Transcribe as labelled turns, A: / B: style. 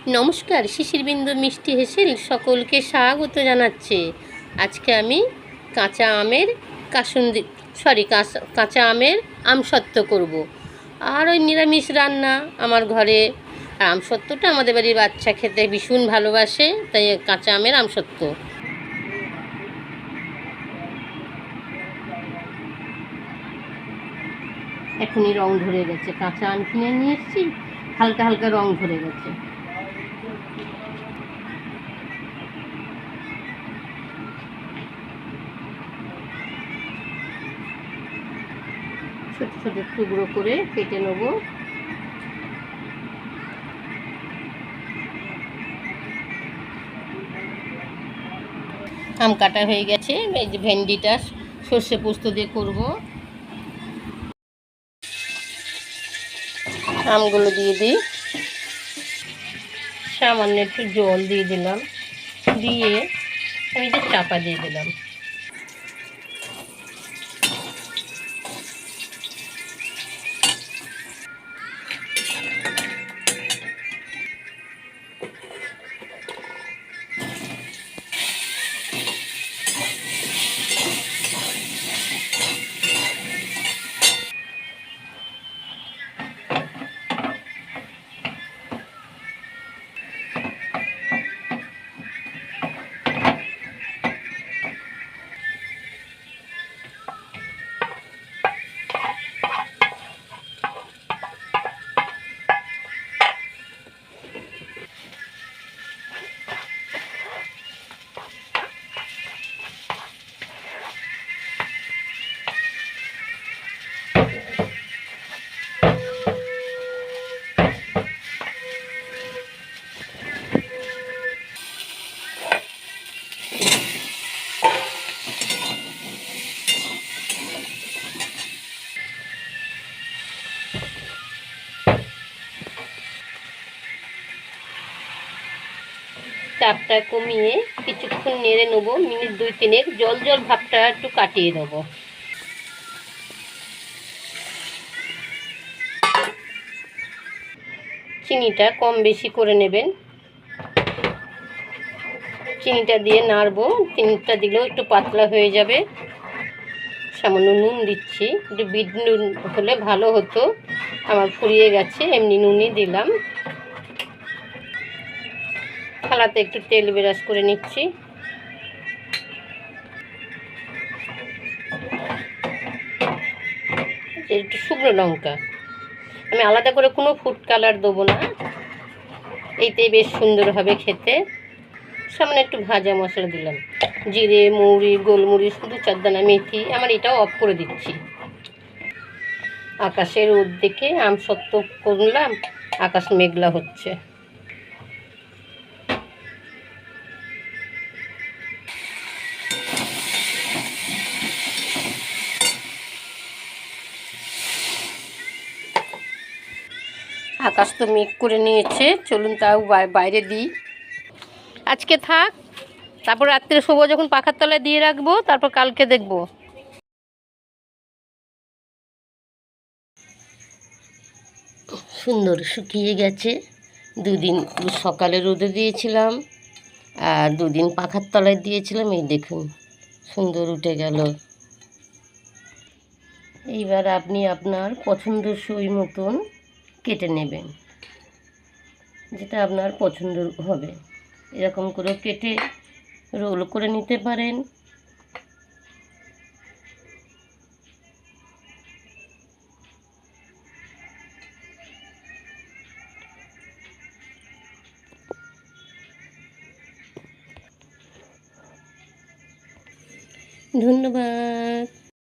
A: নমস্কার, শিশিরবিন্দু মিষ্টি হেসেল সকলকে স্বাগত জানাচ্ছে। আজকে আমি কাঁচা আমের কাসুন্দি কাঁচা আমের আমসত্ত্ব করব। আর ওই নিরামিষ রান্না আমার ঘরে। আর আমসত্ত্বটা আমাদের বাড়ির বাচ্চা খেতে ভীষণ ভালোবাসে, তাই কাঁচা আমের আমসত্ত্ব। এখনই রং ধরে গেছে, কাঁচা আম কিনে নিয়ে এসেছি, হালকা হালকা রং ধরে গেছে। ছোট ছোট টুকরো করে কেটে নেব। আম কাটা হয়ে গেছে। এই যে ভেন্ডিটা সর্ষে পোস্ত দিয়ে করব। আমগুলো দিয়ে দিই, সামান্য একটু জল দিয়ে দিলাম, দিয়ে আমি যে চাপা দিয়ে দিলাম। চাপটা কমিয়ে কিছুক্ষণ নেড়ে নেবো, মিনিট 2-3। জল জল ভাবটা একটু কাটিয়ে দেবো। চিনিটা কম বেশি করে নেবেন। চিনিটা দিয়ে নাড়বো, চিনিটা দিলেও একটু পাতলা হয়ে যাবে। সামান্য নুন দিচ্ছি, একটু বিট নুন হলে ভালো হতো, আমার ফুরিয়ে গেছে, এমনি নুনই দিলাম। থালাতে একটু তেল ব্রাশ করে নিচ্ছি। একটু শুকনো লঙ্কা, আমি আলাদা করে কোনো ফুড কালার দেবো না, এইটাই বেশ সুন্দর হবে খেতে। সামনে একটু ভাজা মশলা দিলাম, জিরে, মৌরি, গোলমরিচ, 2-4 দানা মেথি। আমার এটাও অফ করে দিচ্ছি। আকাশের রোদ দেখে আমসত্ত্ব করলাম, আকাশ মেঘলা হচ্ছে। আকাশ তো মেঘ করে নিয়েছে, চলুন তাও বাইরে দিই। আজকে থাক, তারপর রাত্রে শোবো যখন পাখার তলায় দিয়ে রাখবো, তারপর কালকে দেখবো। সুন্দর শুকিয়ে গেছে। 2 দিন সকালে রোদে দিয়েছিলাম, আর 2 দিন পাখার তলায় দিয়েছিলাম। এই দেখুন সুন্দর উঠে গেল। এইবার আপনি আপনার পছন্দসই মতন কেটে নেবেন, যেটা আপনার পছন্দ হবে। এরকম করে কেটে রোল করে নিতে পারেন। ধন্যবাদ।